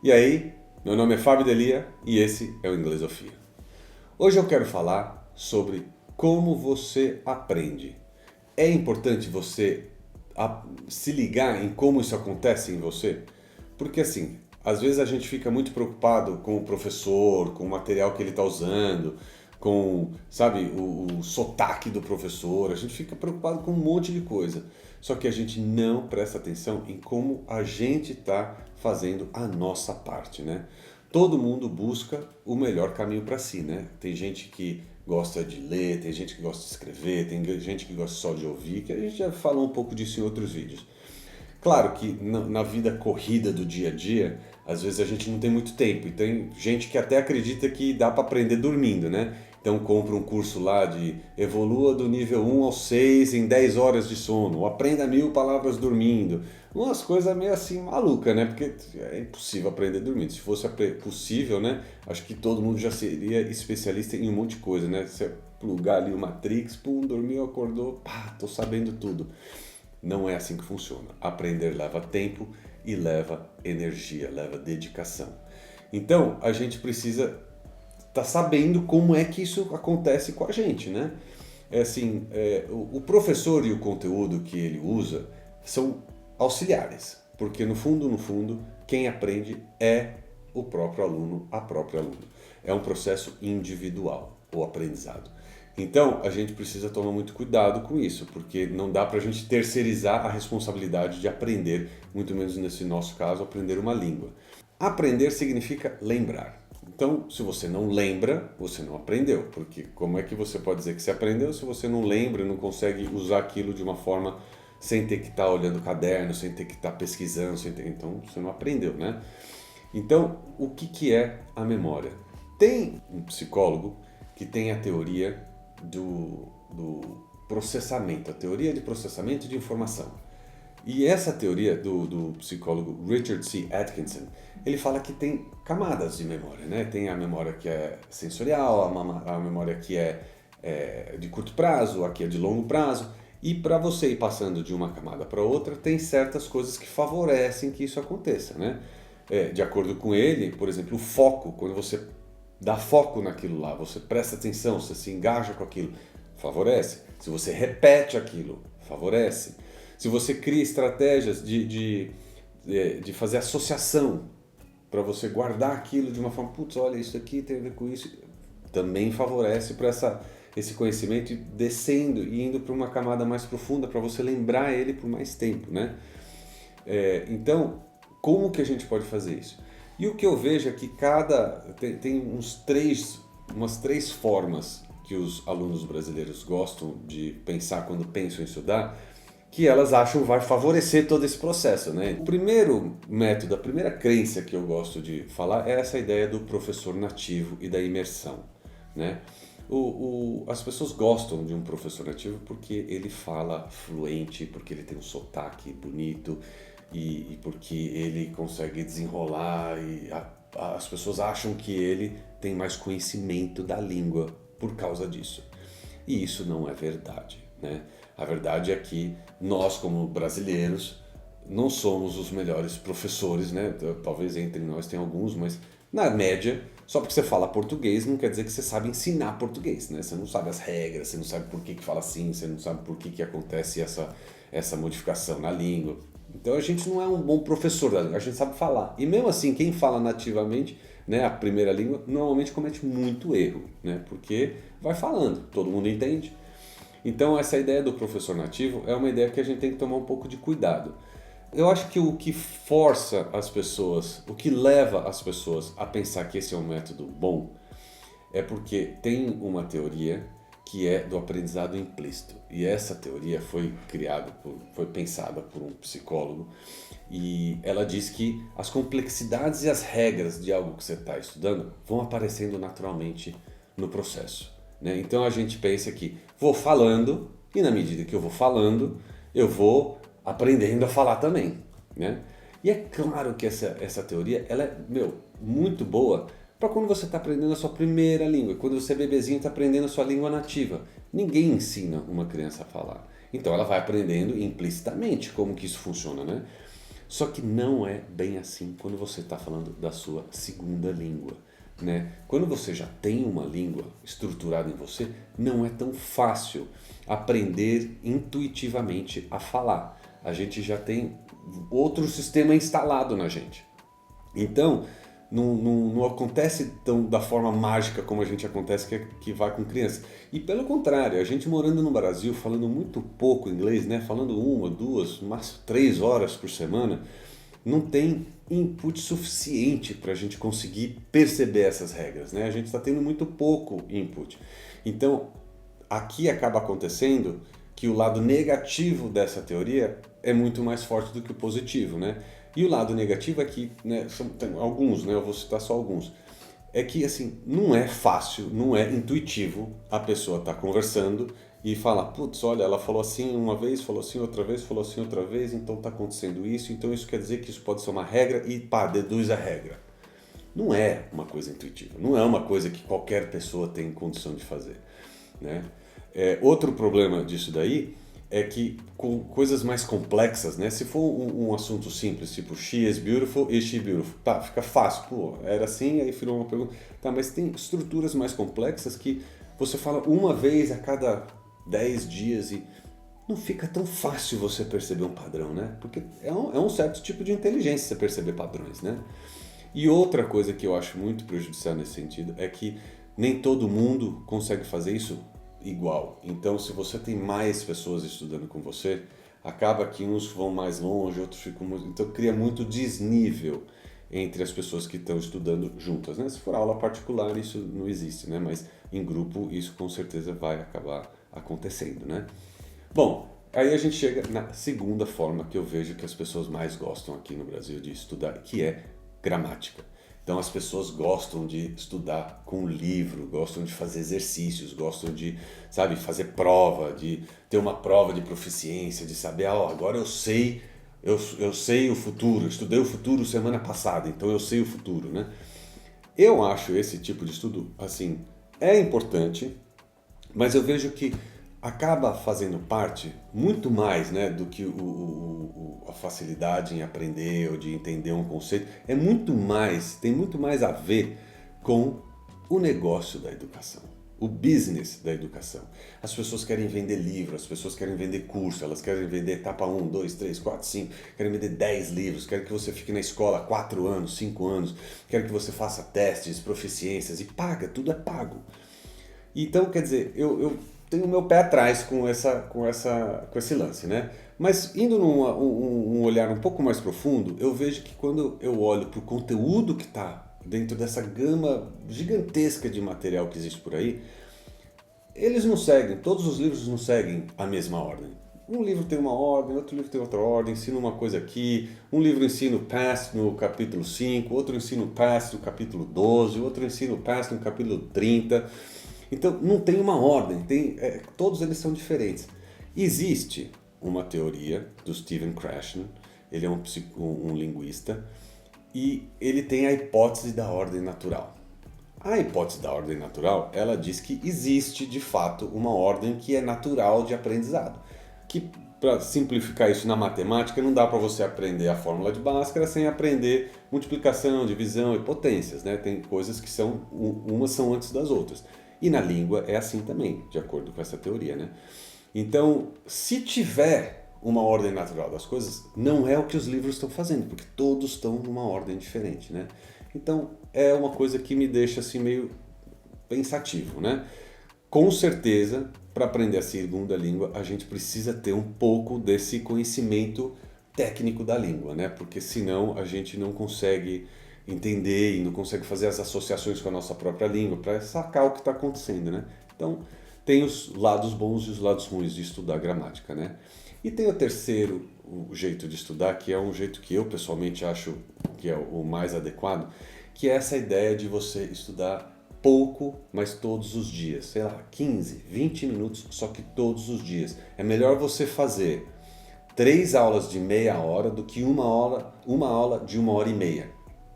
E aí, meu nome é Fábio Delia e esse é o Inglesofia. Hoje eu quero falar sobre como você aprende. É importante você se ligar em como isso acontece em você? Porque assim, às vezes a gente fica muito preocupado com o professor, com o material que ele está usando, com, sabe, o sotaque do professor, a gente fica preocupado com um monte de coisa. Só que a gente não presta atenção em como a gente está fazendo a nossa parte, né? Todo mundo busca o melhor caminho para si, né? Tem gente que gosta de ler, tem gente que gosta de escrever, tem gente que gosta só de ouvir, que a gente já falou um pouco disso em outros vídeos. Claro que na vida corrida do dia a dia, às vezes a gente não tem muito tempo e tem gente que até acredita que dá para aprender dormindo, né? Então compra um curso lá de evolua do nível 1 ao 6 em 10 horas de sono, ou aprenda 1.000 palavras dormindo. Umas coisas meio assim maluca, né? Porque é impossível aprender dormindo. Se fosse possível, né? Acho que todo mundo já seria especialista em um monte de coisa, né? Você plugar ali o Matrix, pum, dormiu, acordou, pá, tô sabendo tudo. Não é assim que funciona. Aprender leva tempo e leva energia, leva dedicação. Então, a gente precisa estar sabendo como é que isso acontece com a gente, né? É assim, o professor e o conteúdo que ele usa são auxiliares, porque no fundo, quem aprende é o próprio aluno, a própria aluna. É um processo individual, o aprendizado. Então, a gente precisa tomar muito cuidado com isso, porque não dá para a gente terceirizar a responsabilidade de aprender, muito menos nesse nosso caso, aprender uma língua. Aprender significa lembrar. Então, se você não lembra, você não aprendeu, porque como é que você pode dizer que você aprendeu se você não lembra, não consegue usar aquilo de uma forma sem ter que estar olhando o caderno, sem ter que estar pesquisando, então você não aprendeu, né? Então, o que é a memória? Tem um psicólogo que tem a teoria do processamento, a teoria de processamento de informação. E essa teoria do psicólogo Richard C. Atkinson, ele fala que tem camadas de memória, né? Tem a memória que é sensorial, a memória que é de curto prazo, a que é de longo prazo. E para você ir passando de uma camada para outra, tem certas coisas que favorecem que isso aconteça, né? De acordo com ele, por exemplo, o foco, quando você dá foco naquilo lá, você presta atenção, você se engaja com aquilo, favorece. Se você repete aquilo, favorece. Se você cria estratégias de fazer associação para você guardar aquilo de uma forma, putz, olha, isso aqui tem a ver com isso, também favorece para esse conhecimento descendo e indo para uma camada mais profunda para você lembrar ele por mais tempo, né? Então, como que a gente pode fazer isso? E o que eu vejo é que tem umas três formas que os alunos brasileiros gostam de pensar quando pensam em estudar, que elas acham vai favorecer todo esse processo, né? O primeiro método, a primeira crença que eu gosto de falar é essa ideia do professor nativo e da imersão, né? As pessoas gostam de um professor nativo porque ele fala fluente, porque ele tem um sotaque bonito e porque ele consegue desenrolar e as pessoas acham que ele tem mais conhecimento da língua por causa disso. E isso não é verdade, né? A verdade é que nós, como brasileiros, não somos os melhores professores, né? Talvez entre nós tenha alguns, mas na média, só porque você fala português não quer dizer que você sabe ensinar português, né? Você não sabe as regras, você não sabe por que fala assim, você não sabe por que acontece essa modificação na língua. Então a gente não é um bom professor da língua, a gente sabe falar. E mesmo assim, quem fala nativamente, né, a primeira língua, normalmente comete muito erro, né? Porque vai falando, todo mundo entende. Então essa ideia do professor nativo é uma ideia que a gente tem que tomar um pouco de cuidado. Eu acho que o que força as pessoas, o que leva as pessoas a pensar que esse é um método bom, é porque tem uma teoria que é do aprendizado implícito. E essa teoria foi pensada por um psicólogo e ela diz que as complexidades e as regras de algo que você está estudando vão aparecendo naturalmente no processo, né? Então a gente pensa que vou falando e na medida que eu vou falando, eu vou aprendendo a falar também, né? E é claro que essa teoria ela é, muito boa para quando você está aprendendo a sua primeira língua, quando você é bebezinho está aprendendo a sua língua nativa. Ninguém ensina uma criança a falar. Então ela vai aprendendo implicitamente como que isso funciona, né? Só que não é bem assim quando você está falando da sua segunda língua, né? Quando você já tem uma língua estruturada em você, não é tão fácil aprender intuitivamente a falar. A gente já tem outro sistema instalado na gente. Então, não acontece tão da forma mágica como a gente acontece que vai com criança. E pelo contrário, a gente morando no Brasil, falando muito pouco inglês, né? Falando 1, 2, máximo 3 horas por semana, não tem input suficiente para a gente conseguir perceber essas regras, né? A gente está tendo muito pouco input. Então, aqui acaba acontecendo que o lado negativo dessa teoria é muito mais forte do que o positivo, né? E o lado negativo é que, né, tem alguns, né, eu vou citar só alguns, é que assim, não é fácil, não é intuitivo a pessoa estar conversando e falar, putz, olha, ela falou assim uma vez, falou assim outra vez, falou assim outra vez, então está acontecendo isso, então isso quer dizer que isso pode ser uma regra e pá, deduz a regra. Não é uma coisa intuitiva, não é uma coisa que qualquer pessoa tem condição de fazer, né? Outro problema disso daí é que com coisas mais complexas, né? Se for um assunto simples, tipo she is beautiful, is she beautiful? Tá, fica fácil. Pô, era assim, aí virou uma pergunta. Tá, mas tem estruturas mais complexas que você fala uma vez a cada 10 dias e não fica tão fácil você perceber um padrão, né? Porque é um certo tipo de inteligência você perceber padrões, né? E outra coisa que eu acho muito prejudicial nesse sentido é que nem todo mundo consegue fazer isso igual. Então, se você tem mais pessoas estudando com você, acaba que uns vão mais longe, outros ficam muito... Então, cria muito desnível entre as pessoas que estão estudando juntas, né? Se for aula particular, isso não existe, né? Mas em grupo, isso com certeza vai acabar acontecendo, né? Bom, aí a gente chega na segunda forma que eu vejo que as pessoas mais gostam aqui no Brasil de estudar, que é gramática. Então as pessoas gostam de estudar com livro, gostam de fazer exercícios, gostam de, sabe, fazer prova, de ter uma prova de proficiência, de saber, agora eu sei o futuro, eu estudei o futuro semana passada, então eu sei o futuro, né? Eu acho esse tipo de estudo, assim, é importante, mas eu vejo que acaba fazendo parte muito mais, né, do que a facilidade em aprender ou de entender um conceito. Tem muito mais a ver com o negócio da educação, o business da educação. As pessoas querem vender livro, as pessoas querem vender curso, elas querem vender etapa 1, 2, 3, 4, 5, querem vender 10 livros, querem que você fique na escola 4 anos, 5 anos, querem que você faça testes, proficiências e paga, tudo é pago. Então, quer dizer, eu tenho o meu pé atrás com esse lance, né? Mas indo num olhar um pouco mais profundo, eu vejo que quando eu olho para o conteúdo que está dentro dessa gama gigantesca de material que existe por aí, eles não seguem, todos os livros não seguem a mesma ordem. Um livro tem uma ordem, outro livro tem outra ordem, ensina uma coisa aqui, um livro ensina o past no capítulo 5, outro ensina o past no capítulo 12, outro ensina o past no capítulo 30. Então não tem uma ordem, todos eles são diferentes. Existe uma teoria do Steven Krashen, ele é um linguista, e ele tem a hipótese da ordem natural. A hipótese da ordem natural, ela diz que existe de fato uma ordem que é natural de aprendizado. Que, para simplificar isso na matemática, não dá para você aprender a fórmula de Bhaskara sem aprender multiplicação, divisão e potências, né? Tem coisas que umas são antes das outras. E na língua é assim também, de acordo com essa teoria, né? Então, se tiver uma ordem natural das coisas, não é o que os livros estão fazendo, porque todos estão numa ordem diferente, né? Então, é uma coisa que me deixa assim meio pensativo, né? Com certeza, para aprender a segunda língua, a gente precisa ter um pouco desse conhecimento técnico da língua, né? Porque senão a gente não consegue entender e não consegue fazer as associações com a nossa própria língua para sacar o que está acontecendo, né? Então, tem os lados bons e os lados ruins de estudar gramática, né? E tem o terceiro jeito de estudar, que é um jeito que eu pessoalmente acho que é o mais adequado, que é essa ideia de você estudar pouco, mas todos os dias. Sei lá, 15, 20 minutos, só que todos os dias. É melhor você fazer 3 aulas de meia hora do que uma aula de 1h30,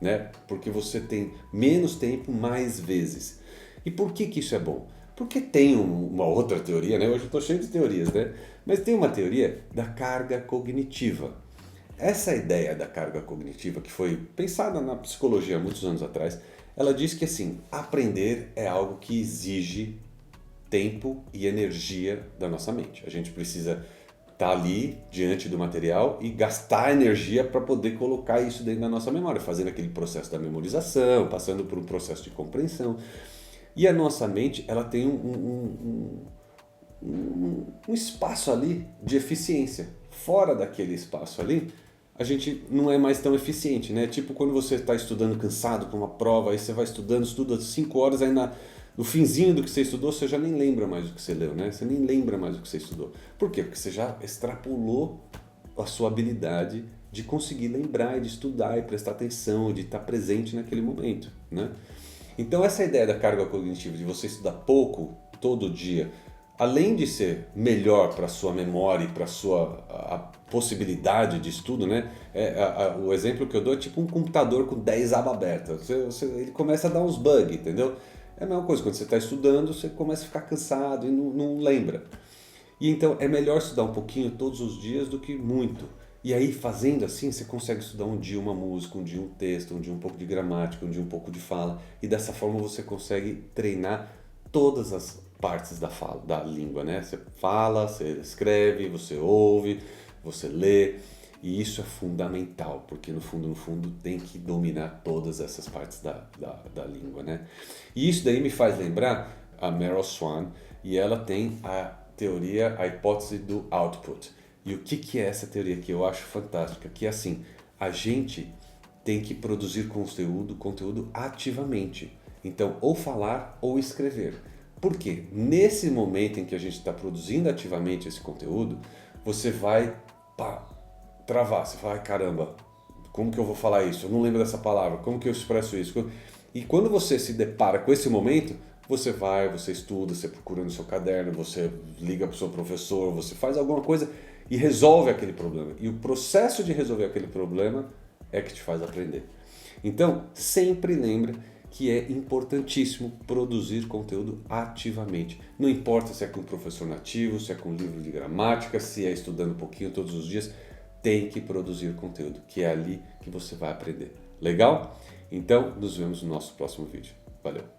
né? Porque você tem menos tempo mais vezes. E por que isso é bom? Porque tem uma outra teoria, né? Hoje eu estou cheio de teorias, né? Mas tem uma teoria da carga cognitiva. essa ideia da carga cognitiva, que foi pensada na psicologia há muitos anos atrás, ela diz que assim, aprender é algo que exige tempo e energia da nossa mente. A gente precisa estar ali diante do material e gastar energia para poder colocar isso dentro da nossa memória, fazendo aquele processo da memorização, passando por um processo de compreensão. E a nossa mente, ela tem um espaço ali de eficiência. Fora daquele espaço ali, a gente não é mais tão eficiente, né? Tipo quando você está estudando cansado para uma prova, aí você vai estudando, estuda 5 horas, aí no finzinho do que você estudou, você já nem lembra mais o que você leu, né? Você nem lembra mais o que você estudou. Por quê? Porque você já extrapolou a sua habilidade de conseguir lembrar, e de estudar, e prestar atenção, de estar presente naquele momento, né? Então essa ideia da carga cognitiva, de você estudar pouco, todo dia, além de ser melhor para a sua memória e para a possibilidade de estudo, né? O exemplo que eu dou é tipo um computador com 10 abas abertas. Ele começa a dar uns bugs, entendeu? É a mesma coisa, quando você está estudando, você começa a ficar cansado e não lembra. E então é melhor estudar um pouquinho todos os dias do que muito. E aí, fazendo assim, você consegue estudar um dia uma música, um dia um texto, um dia um pouco de gramática, um dia um pouco de fala. E dessa forma você consegue treinar todas as partes da fala, da língua, né? Você fala, você escreve, você ouve, você lê. E isso é fundamental, porque no fundo, tem que dominar todas essas partes da língua, né? E isso daí me faz lembrar a Meryl Swan, e ela tem a teoria, a hipótese do output. E o que é essa teoria que eu acho fantástica? Que é assim, a gente tem que produzir conteúdo ativamente. Então, ou falar ou escrever. Por quê? Nesse momento em que a gente está produzindo ativamente esse conteúdo, você vai travar. Você fala, caramba, como que eu vou falar isso? Eu não lembro dessa palavra, como que eu expresso isso? E quando você se depara com esse momento, você estuda, você procura no seu caderno, você liga para o seu professor, você faz alguma coisa e resolve aquele problema. E o processo de resolver aquele problema é que te faz aprender. Então, sempre lembre que é importantíssimo produzir conteúdo ativamente. Não importa se é com um professor nativo, se é com um livro de gramática, se é estudando um pouquinho todos os dias, tem que produzir conteúdo, que é ali que você vai aprender. Legal? Então, nos vemos no nosso próximo vídeo. Valeu!